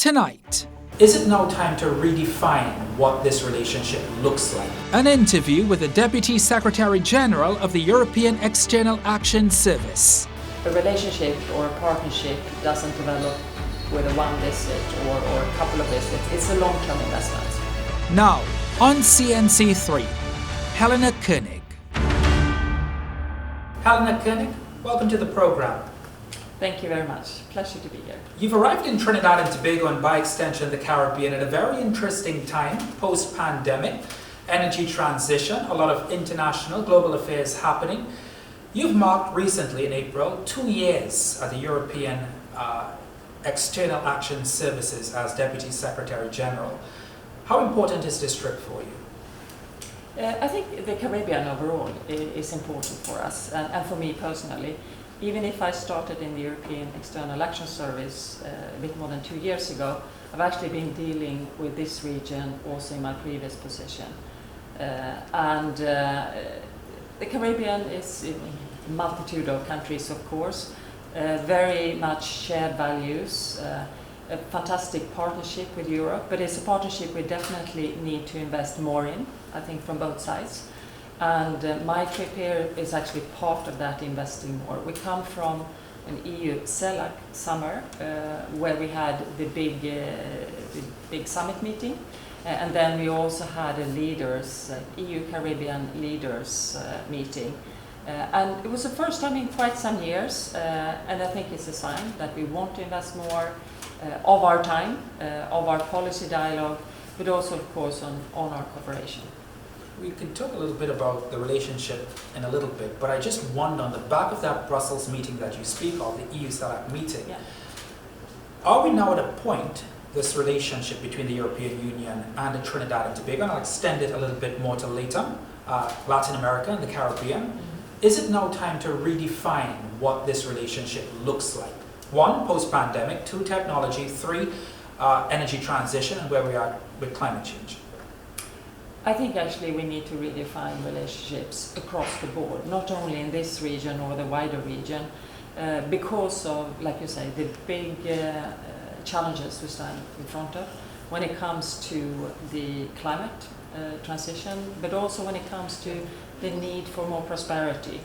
Tonight, is it now time to redefine what this relationship looks like? an interview with the Deputy Secretary General of the European External Action Service. A relationship or a partnership doesn't develop with a one visit or a couple of visits. It's a long-term investment. Now, on CNC3, Helena König. Helena König, welcome to the program. Thank you very much. Pleasure to be here. You've arrived in Trinidad and Tobago and by extension the Caribbean at a very interesting time, post-pandemic, energy transition, a lot of international global affairs happening. You've marked recently in April 2 years at the European External Action Services as Deputy Secretary General. How important is this trip for you? I think the Caribbean overall is important for us and for me personally. Even if I started in the European External Action Service a bit more than 2 years ago, I've actually been dealing with this region also in my previous position. The Caribbean is a multitude of countries, of course, very much shared values, a fantastic partnership with Europe, but it's a partnership we definitely need to invest more in, I think, from both sides. And my trip here is actually part of that investing more. We come from an EU CELAC summer where we had the big summit meeting, and then we also had a EU Caribbean leaders meeting. And it was the first time in quite some years, and I think it's a sign that we want to invest more of our time, of our policy dialogue, but also, of course, on our cooperation. We can talk a little bit about the relationship in a little bit, but I just wonder, on the back of that Brussels meeting that you speak of, the EU CELAC meeting, are we now at a point, this relationship between the European Union and the Trinidad and Tobago, and I'll extend it a little bit more to later, Latin America and the Caribbean, is it now time to redefine what this relationship looks like? 1, post-pandemic, 2, technology, 3, energy transition, and where we are with climate change? I think actually we need to redefine relationships across the board, not only in this region or the wider region, because of, like you say, the big challenges we stand in front of when it comes to the climate transition, but also when it comes to the need for more prosperity.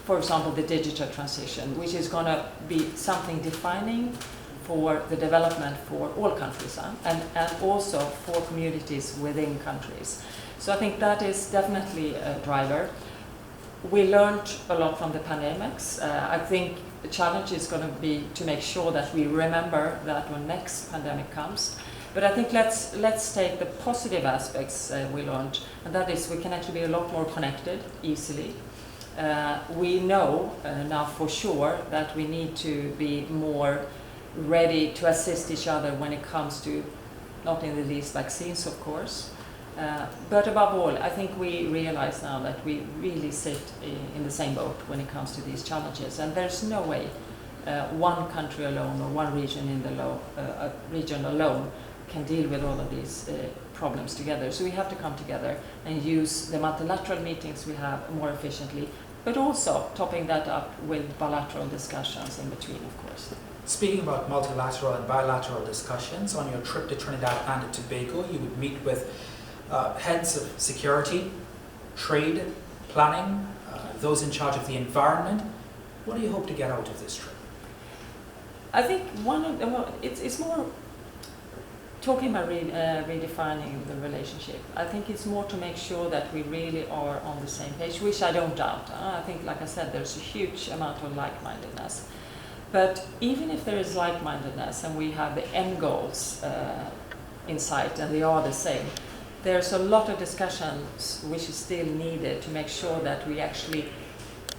For example, the digital transition, which is going to be something defining for the development for all countries and also for communities within countries. So I think that is definitely a driver. We learned a lot from the pandemics. I think the challenge is going to be to make sure that we remember that when next pandemic comes. But I think let's take the positive aspects we learned, and that is we can actually be a lot more connected easily. We know now for sure that we need to be more ready to assist each other when it comes to, not in the least, vaccines, of course. But above all, I think we realize now that we really sit in the same boat when it comes to these challenges. And there's no way one country alone or one region in the region alone can deal with all of these problems together. So we have to come together and use the multilateral meetings we have more efficiently, but also topping that up with bilateral discussions in between, of course. Speaking about multilateral and bilateral discussions, on your trip to Trinidad and Tobago, you would meet with heads of security, trade, planning, those in charge of the environment. What do you hope to get out of this trip? I think it's more talking about redefining the relationship. I think it's more to make sure that we really are on the same page, which I don't doubt. I think, like I said, there's a huge amount of like-mindedness. But even if there is like-mindedness and we have the end goals in sight and they are the same, there's a lot of discussions which is still needed to make sure that we actually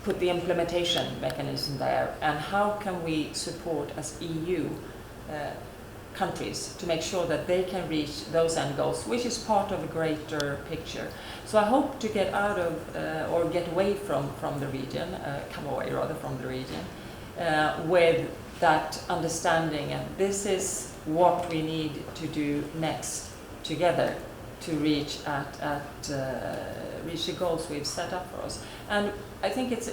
put the implementation mechanism there, and how can we support as EU countries to make sure that they can reach those end goals, which is part of a greater picture. So I hope to get out of or get away from the region, come away rather from the region, with that understanding, and this is what we need to do next together to reach the goals we've set up for us. And I think it's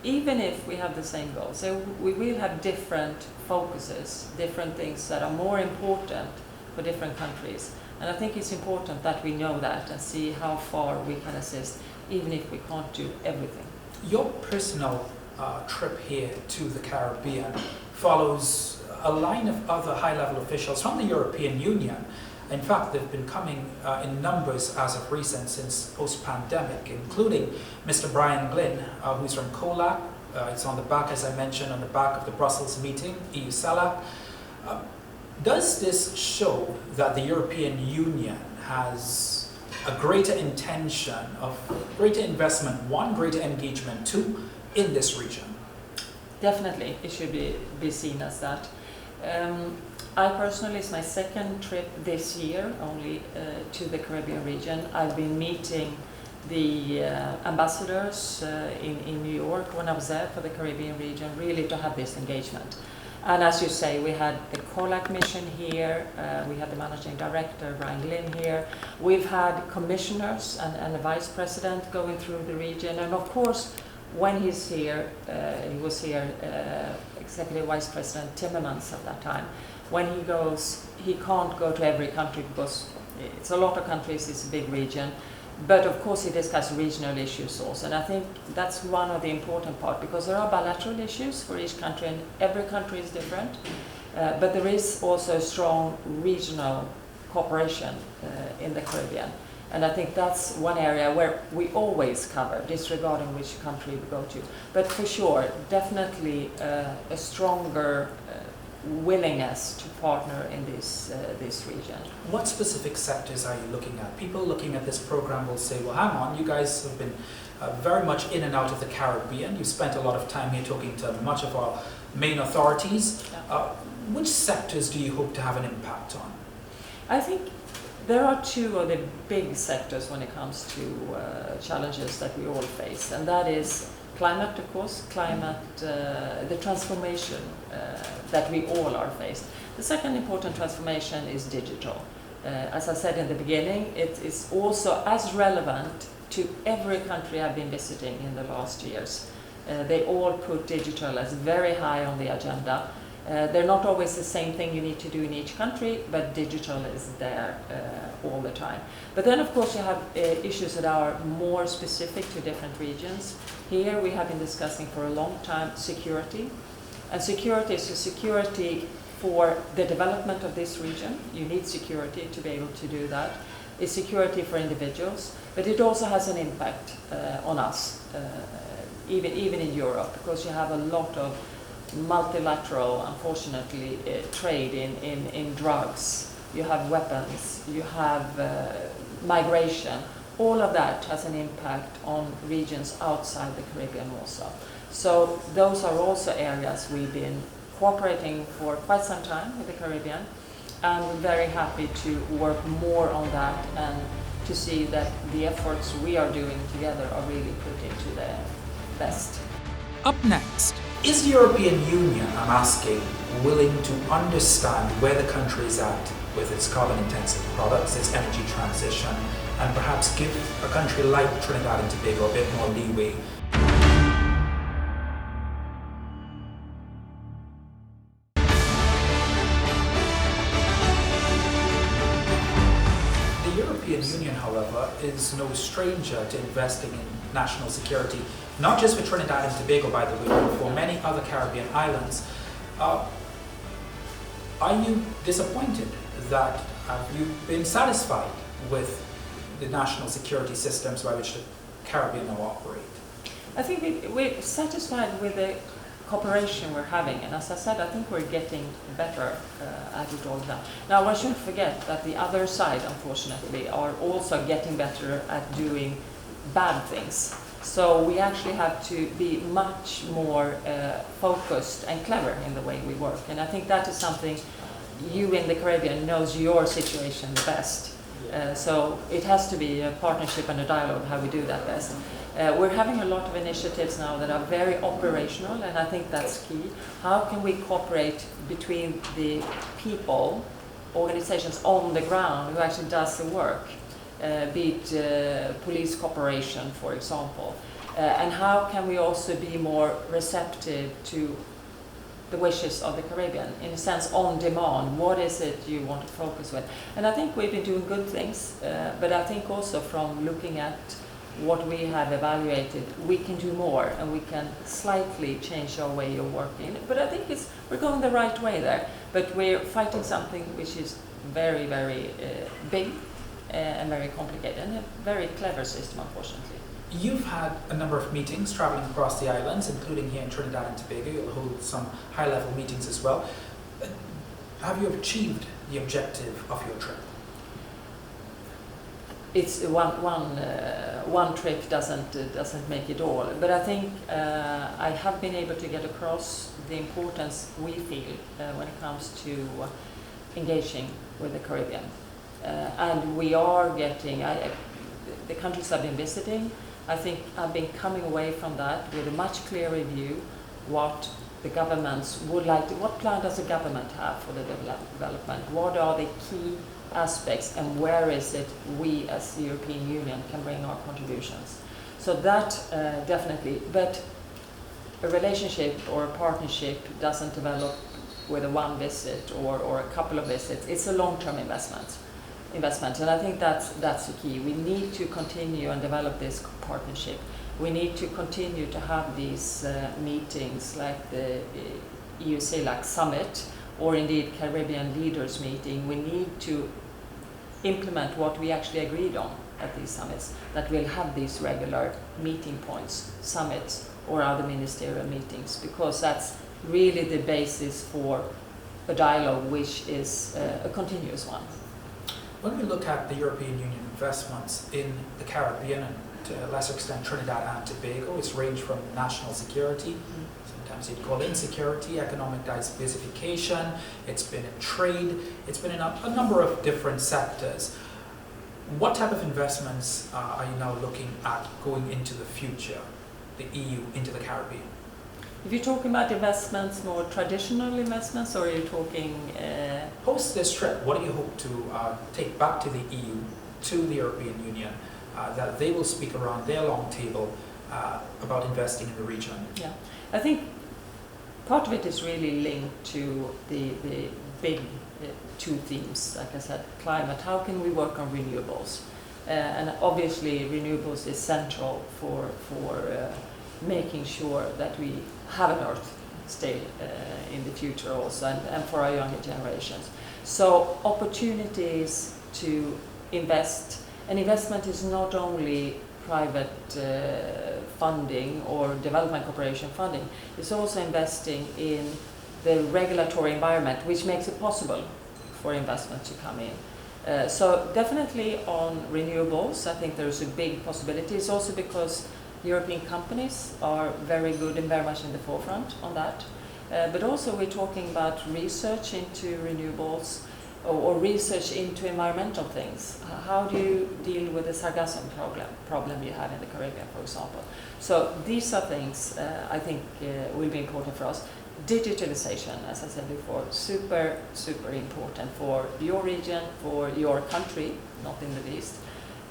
even if we have the same goals, so we will have different focuses, different things that are more important for different countries. And I think it's important that we know that and see how far we can assist, even if we can't do everything. Your personal trip here to the Caribbean follows a line of other high-level officials from the European Union. In fact, they've been coming in numbers as of recent since post-pandemic, including Mr. Brian Glynn, who's from COLAC. It's on the back, as I mentioned, on the back of the Brussels meeting, EU CELAC. Does this show that the European Union has a greater intention of greater investment, one, greater engagement, two, in this region? Definitely, it should be seen as that. I personally, it's my second trip this year only to the Caribbean region. I've been meeting the ambassadors in New York when I was there for the Caribbean region, really to have this engagement. And as you say, we had the COLAC mission here, we had the managing director, Brian Glynn, here. We've had commissioners and a vice president going through the region. And of course, when he's here, he was here, Executive Vice President Timmermans at that time. When he goes, he can't go to every country because it's a lot of countries, it's a big region. But of course he discusses regional issues also, and I think that's one of the important part, because there are bilateral issues for each country and every country is different, but there is also strong regional cooperation in the Caribbean, and I think that's one area where we always cover, disregarding which country we go to. But for sure, definitely a stronger willingness to partner in this region. What specific sectors are you looking at? People looking at this program will say, well, hang on, you guys have been very much in and out of the Caribbean. You spent a lot of time here talking to much of our main authorities. Yeah. Which sectors do you hope to have an impact on? I think there are two of the big sectors when it comes to challenges that we all face, and that is climate, of course, the transformation that we all are faced. The second important transformation is digital. As I said in the beginning, it is also as relevant to every country I've been visiting in the last years. They all put digital as very high on the agenda. They're not always the same thing you need to do in each country, but digital is there all the time. But then of course you have issues that are more specific to different regions. Here we have been discussing for a long time security. And security is a security for the development of this region. You need security to be able to do that. It's security for individuals, but it also has an impact on us, even in Europe, because you have a lot of multilateral, unfortunately, trade in drugs. You have weapons, you have migration. All of that has an impact on regions outside the Caribbean also. So those are also areas we've been cooperating for quite some time with the Caribbean, and we're very happy to work more on that and to see that the efforts we are doing together are really put into the best. Up next, Is the European Union, I'm asking, willing to understand where the country is at with its carbon-intensive products, its energy transition, and perhaps give a country like Trinidad and Tobago a bit more leeway? The European Union, however, is no stranger to investing in national security, not just for Trinidad and Tobago, by the way, but for many other Caribbean islands. Are you disappointed that you've been satisfied with the national security systems by which the Caribbean now operate? I think we're satisfied with the cooperation we're having, and as I said, I think we're getting better at it all now. Now, one shouldn't forget that the other side, unfortunately, are also getting better at doing bad things. So we actually have to be much more focused and clever in the way we work, and I think that is something you in the Caribbean knows your situation the best. So it has to be a partnership and a dialogue how we do that best. We're having a lot of initiatives now that are very operational, and I think that's key. How can we cooperate between the people, organizations on the ground who actually does the work, be it police cooperation, for example. And how can we also be more receptive to the wishes of the Caribbean, in a sense on demand? What is it you want to focus with? And I think we've been doing good things, but I think also from looking at what we have evaluated, we can do more and we can slightly change our way of working. But I think we're going the right way there, but we're fighting something which is very, very big and very complicated, and a very clever system, unfortunately. You've had a number of meetings traveling across the islands, including here in Trinidad and Tobago. You'll hold some high-level meetings as well. Have you achieved the objective of your trip? It's one trip doesn't make it all, but I think I have been able to get across the importance we feel when it comes to engaging with the Caribbean, and we are getting the countries I've been visiting. I think I've been coming away from that with a much clearer view what the governments would like to, what plan does the government have for the development, what are the key aspects, and where is it we as the European Union can bring our contributions. So that definitely, but a relationship or a partnership doesn't develop with a one visit or a couple of visits. It's a long-term investment, and I think that's the key. We need to continue and develop this partnership. We need to continue to have these meetings like the EU CELAC summit, or indeed Caribbean leaders meeting. We need to implement what we actually agreed on at these summits, that we'll have these regular meeting points, summits or other ministerial meetings, because that's really the basis for a dialogue which is a continuous one. When we look at the European Union investments in the Caribbean and to a lesser extent Trinidad and Tobago, it's ranged from national security, sometimes you'd call insecurity, economic diversification, it's been in trade, it's been in a number of different sectors. What type of investments are you now looking at going into the future, the EU into the Caribbean? If you're talking about investments, more traditional investments, or are you talking... Post this trip, what do you hope to take back to the EU, to the European Union, that they will speak around their long table about investing in the region? Yeah, I think part of it is really linked to the big two themes, like I said, climate. How can we work on renewables? And obviously renewables is central for making sure that we have an Earth still in the future also, and for our younger generations. So opportunities to invest, and investment is not only private funding or development cooperation funding, it's also investing in the regulatory environment which makes it possible for investment to come in. So definitely on renewables, I think there's a big possibility. It's also because European companies are very good and very much in the forefront on that. But also we're talking about research into renewables or research into environmental things. How do you deal with the sargassum problem you have in the Caribbean, for example? So these are things I think will be important for us. Digitalization, as I said before, super, super important for your region, for your country, not in the least.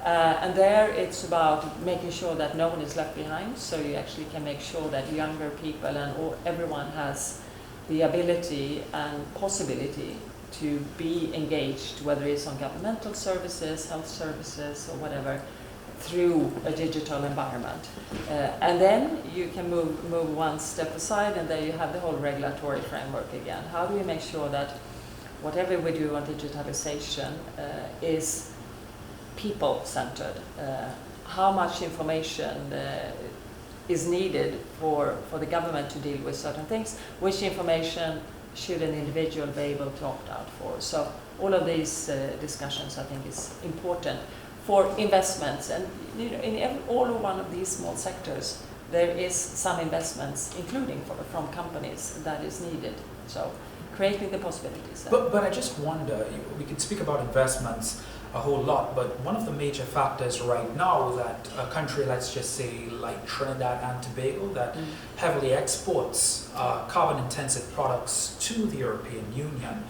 And there it's about making sure that no one is left behind, so you actually can make sure that younger people and everyone has the ability and possibility to be engaged, whether it's on governmental services, health services or whatever, through a digital environment. And then you can move one step aside, and there you have the whole regulatory framework again. How do we make sure that whatever we do on digitalization is people-centered? How much information is needed for the government to deal with certain things? Which information should an individual be able to opt out for? So all of these discussions I think is important for investments, and you know, in all of one of these small sectors there is some investments, including from companies, that is needed. So creating the possibilities. But I just wonder, we could speak about investments a whole lot, but one of the major factors right now that a country, let's just say like Trinidad and Tobago, that heavily exports carbon-intensive products to the European Union,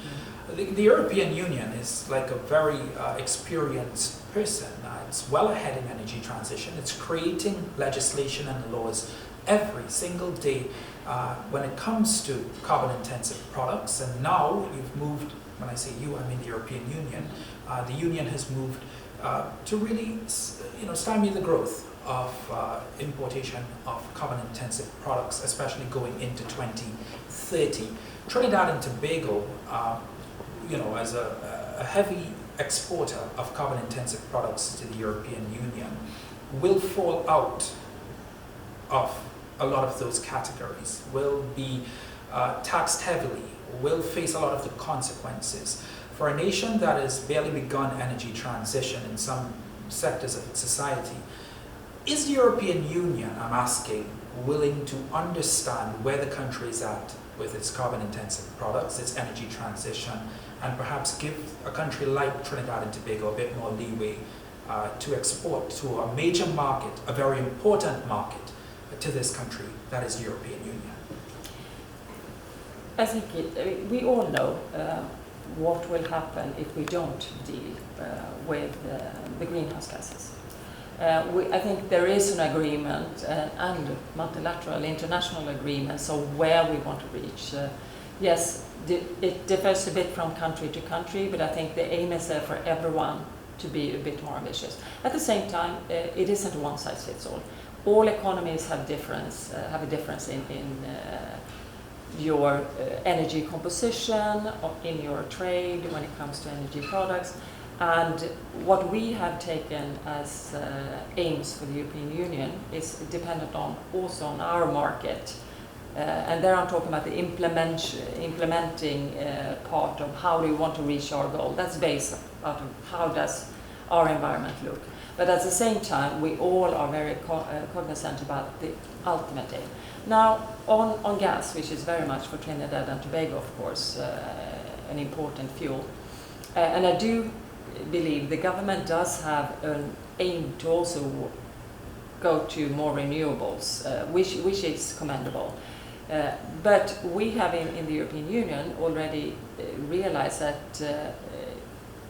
The European Union is like a very experienced person. It's well ahead in energy transition. It's creating legislation and laws every single day when it comes to carbon-intensive products. And now you've moved, when I say you, I mean the European Union. The Union has moved to really, stymie the growth of importation of carbon-intensive products, especially going into 2030. Trinidad and Tobago, as a heavy exporter of carbon-intensive products to the European Union, will fall out of a lot of those categories, will be taxed heavily, will face a lot of the consequences. For a nation that has barely begun energy transition in some sectors of its society, is the European Union, I'm asking, willing to understand where the country is at with its carbon-intensive products, its energy transition, and perhaps give a country like Trinidad and Tobago a bit more leeway to export to a major market, a very important market to this country, that is the European Union? I think we all know what will happen if we don't deal with the greenhouse gases. I think there is an agreement and multilateral international agreements of where we want to reach. Yes, it differs a bit from country to country, but I think the aim is there for everyone to be a bit more ambitious. At the same time, it isn't one size fits all. All economies have a difference in your energy composition, in your trade when it comes to energy products. And what we have taken as aims for the European Union is dependent also on our market. And there I'm talking about the implementing part of how do we want to reach our goal. That's based out of how does our environment look. But at the same time, we all are very cognizant about the ultimate aim. Now, on gas, which is very much for Trinidad and Tobago, of course, an important fuel. And I do believe the government does have an aim to also go to more renewables, which is commendable. But we have in the European Union already realized that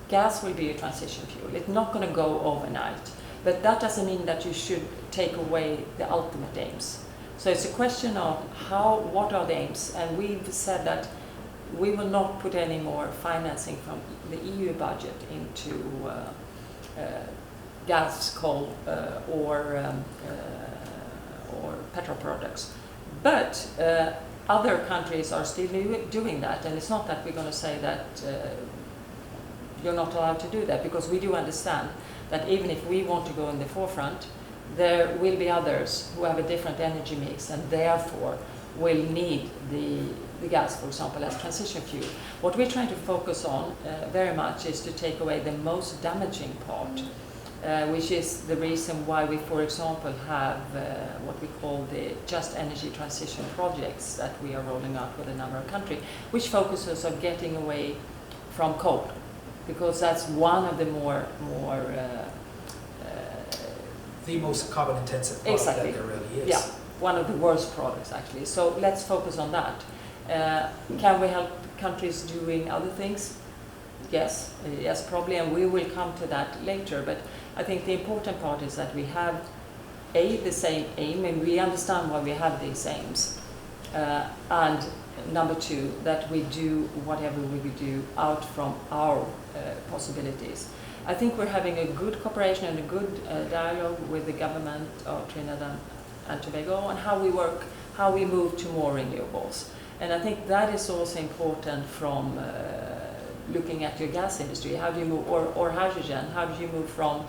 gas will be a transition fuel. It's not going to go overnight. But that doesn't mean that you should take away the ultimate aims. So it's a question of what are the aims? And we've said that we will not put any more financing from the EU budget into gas, coal, or petrol products. But other countries are still doing that, and it's not that we're going to say that you're not allowed to do that, because we do understand that even if we want to go in the forefront, there will be others who have a different energy mix and therefore will need the gas, for example, as transition fuel. What we're trying to focus on very much is to take away the most damaging part, which is the reason why we, for example, have what we call the Just Energy Transition projects that we are rolling out with a number of countries, which focuses on getting away from coal, because that's one of the the most carbon-intensive product exactly. that there really is. Yeah, one of the worst products actually. So let's focus on that. Can we help countries doing other things? Yes, probably, and we will come to that later. But I think the important part is that we have the same aim, and we understand why we have these aims. And number two, that we do whatever we do out from our possibilities. I think we're having a good cooperation and a good dialogue with the government of Trinidad and Tobago on how we work, how we move to more renewables. And I think that is also important from looking at your gas industry. How do you move, or hydrogen, how do you move from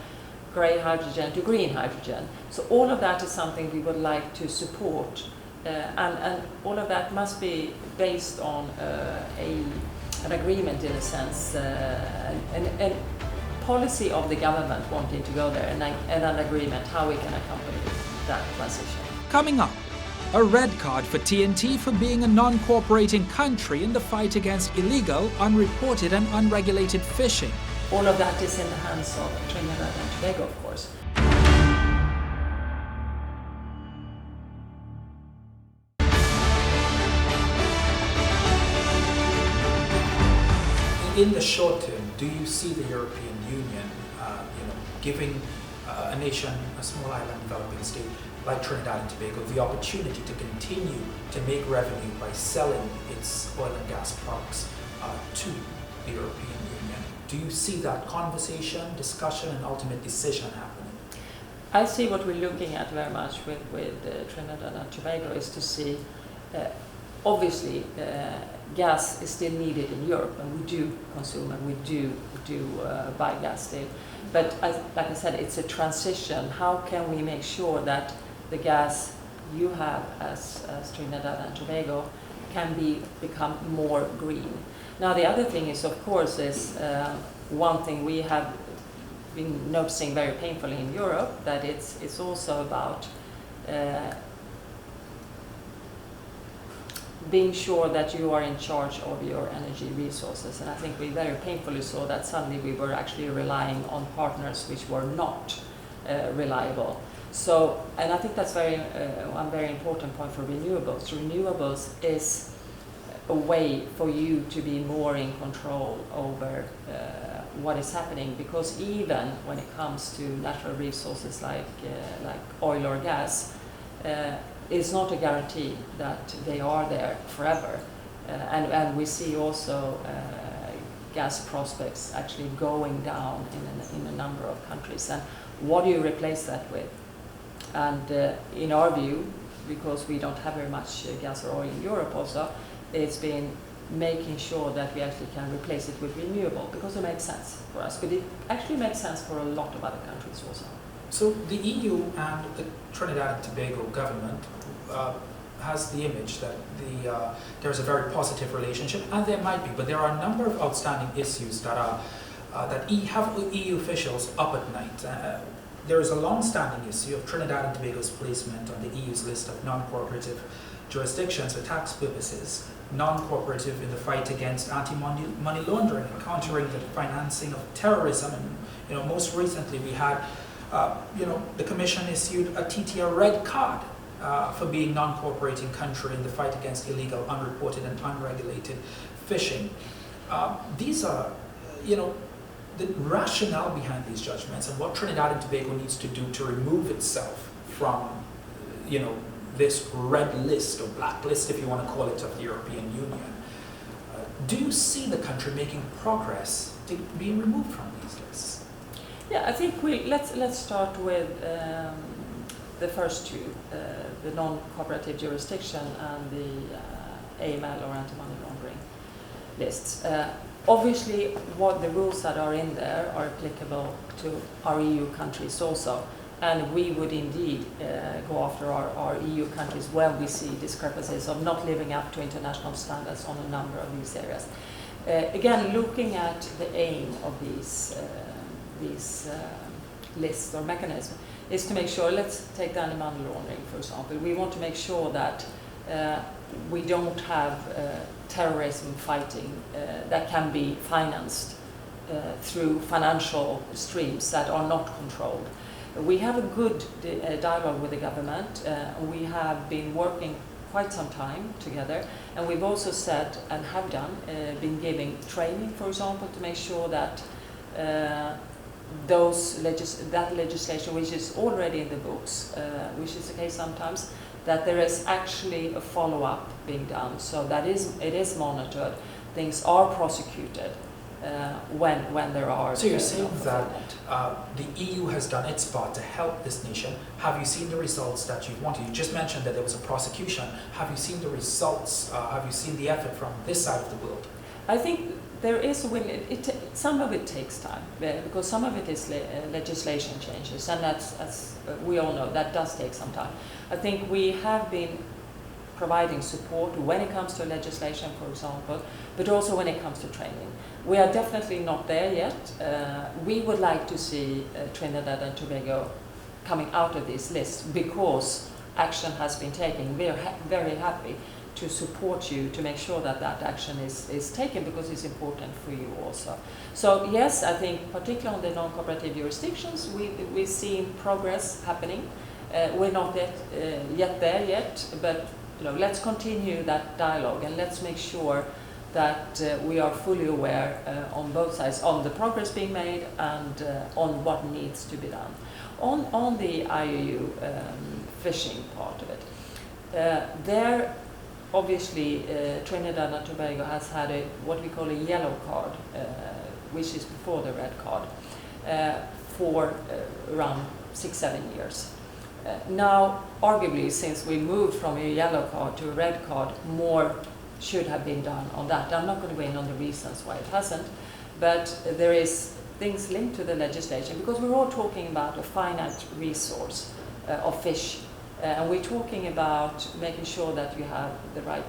grey hydrogen to green hydrogen? So all of that is something we would like to support. And all of that must be based on an agreement in a sense, and policy of the government wanting to go there, and an agreement how we can accompany that transition. Coming up, a red card for TNT for being a non-cooperating country in the fight against illegal, unreported and unregulated fishing. All of that is in the hands of Trinidad and Tobago, of course. in the short term, do you see the European Union, giving a nation, a small island developing state like Trinidad and Tobago, the opportunity to continue to make revenue by selling its oil and gas products to the European Union? Do you see that conversation, discussion, and ultimate decision happening? I see what we're looking at very much with Trinidad and Tobago is to see, obviously, gas is still needed in Europe, and we do consume and we do buy gas still. But like I said, it's a transition. How can we make sure that the gas you have as Trinidad and Tobago can become more green? Now, the other thing is, of course, is one thing we have been noticing very painfully in Europe, that it's also about being sure that you are in charge of your energy resources. And I think we very painfully saw that suddenly we were actually relying on partners which were not reliable. So, and I think that's one very important point for renewables. Renewables is a way for you to be more in control over what is happening, because even when it comes to natural resources like oil or gas, it's not a guarantee that they are there forever. And we see also gas prospects actually going down in a number of countries. And what do you replace that with? And in our view, because we don't have very much gas or oil in Europe also, it's been making sure that we actually can replace it with renewable, because it makes sense for us. But it actually makes sense for a lot of other countries also. So the EU and the Trinidad and Tobago government has the image that there's a very positive relationship, and there might be, but there are a number of outstanding issues that have EU officials up at night. There is a long-standing issue of Trinidad and Tobago's placement on the EU's list of non-cooperative jurisdictions for tax purposes, non-cooperative in the fight against anti-money laundering and countering the financing of terrorism. And most recently we had, the Commission issued a TTR red card for being non-cooperating country in the fight against illegal, unreported, and unregulated fishing. These are, the rationale behind these judgments and what Trinidad and Tobago needs to do to remove itself from, this red list or black list, if you want to call it, of the European Union. Do you see the country making progress to being removed from these lists? Yeah, I think let's start with the first two, the non-cooperative jurisdiction and the AML or anti-money laundering lists. Obviously, what the rules that are in there are applicable to our EU countries also. And we would indeed go after our EU countries when we see discrepancies of not living up to international standards on a number of these areas. Again, looking at the aim of these lists or mechanisms is to make sure, let's take the anti-money laundering, for example. We want to make sure that we don't have terrorism fighting that can be financed through financial streams that are not controlled. We have a good dialogue with the government. We have been working quite some time together, and we've also said and have done, been giving training, for example, to make sure that that legislation, which is already in the books, which is the case sometimes, that there is actually a follow-up being done, so that it is monitored, things are prosecuted when there are. So you're saying that the EU has done its part to help this nation. Have you seen the results that you wanted? You just mentioned that there was a prosecution. Have you seen the results? Have you seen the effort from this side of the world? I think there is a will. Some of it takes time, because some of it is legislation changes, and that's, as we all know, that does take some time. I think we have been providing support when it comes to legislation, for example, but also when it comes to training. We are definitely not there yet. We would like to see Trinidad and Tobago coming out of this list because action has been taken. We are very happy to support you to make sure that that action is taken, because it's important for you also. So yes, I think particularly on the non-cooperative jurisdictions, we've seen progress happening. We're not yet there yet, but let's continue that dialogue, and let's make sure that we are fully aware on both sides on the progress being made and on what needs to be done. On the IUU fishing part of it, there obviously Trinidad and Tobago has had what we call a yellow card, which is before the red card, for around 6-7 years. Now, arguably, since we moved from a yellow card to a red card, more should have been done on that. I'm not going to go in on the reasons why it hasn't, but there is things linked to the legislation, because we're all talking about a finite resource of fish, and we're talking about making sure that you have the right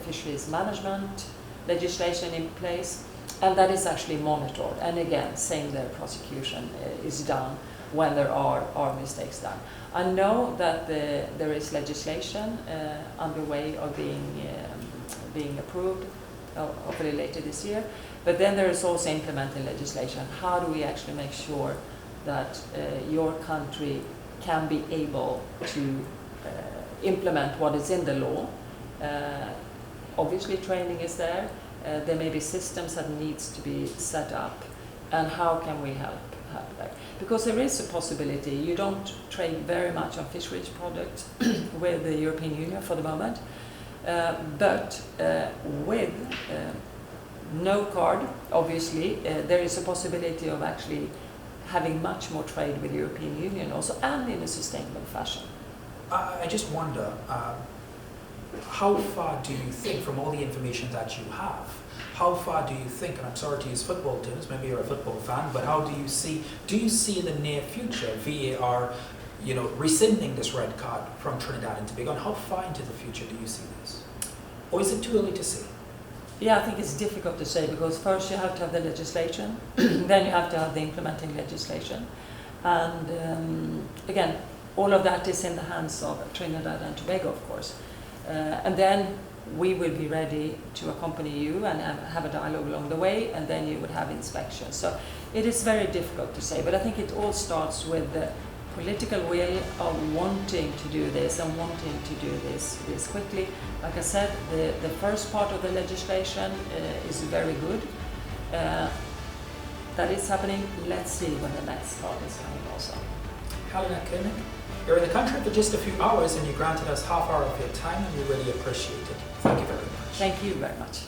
fisheries management legislation in place, and that is actually monitored. And again, same there, prosecution is done when there are mistakes done. I know that there is legislation underway or being approved, hopefully later this year, but then there is also implementing legislation. How do we actually make sure that your country can be able to implement what is in the law? Obviously training is there. There may be systems that needs to be set up, and how can we help that? Because there is a possibility, you don't trade very much on fisheries products with the European Union for the moment, but with no card, obviously, there is a possibility of actually having much more trade with the European Union also, and in a sustainable fashion. I just wonder, how far do you think, from all the information that you have, how far do you think, and I'm sorry to use football terms, maybe you're a football fan, but how do you see in the near future VAR, rescinding this red card from Trinidad and Tobago, and how far into the future do you see this? Or is it too early to say? Yeah, I think it's difficult to say, because first you have to have the legislation, then you have to have the implementing legislation. And again, all of that is in the hands of Trinidad and Tobago, of course. And then we will be ready to accompany you and have a dialogue along the way, and then you would have inspections. So it is very difficult to say, but I think it all starts with the political will of wanting to do this and wanting to do this quickly. Like I said, the first part of the legislation is very good. That is happening. Let's see when the next part is coming also. Helena König, you're in the country for just a few hours, and you granted us half hour of your time, and we really appreciate it. Thank you very much. Thank you very much.